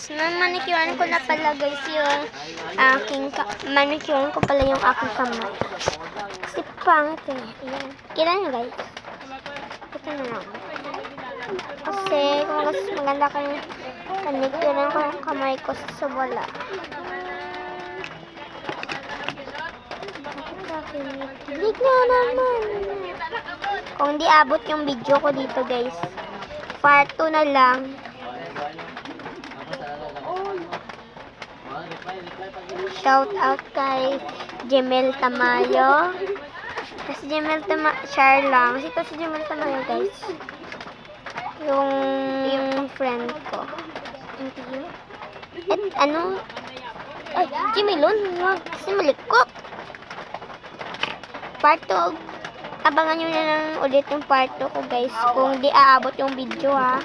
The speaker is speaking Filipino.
guys, na-manicurean ko na pala guys yung manicurean ko pala yung aking kamay. Kasi pangit eh. Ayan. Kita nyo guys. Ito na lang. Kasi kung mas maganda kong manicurean ko yung kamay ko sa wala. Big na naman. Kung di abot yung video ko dito guys, part 2 na lang. Shout out kay Jemel Tamayo. Kasi Jemel Tamayo, share lang. Kasi ito si Jemel Tamayo guys. Yung friend ko. At ano? Ay, Jemelon, huwag kasi malikot. Part 2. Abangan nyo na lang ulit yung part 2 ko guys. Kung di aabot yung video ha.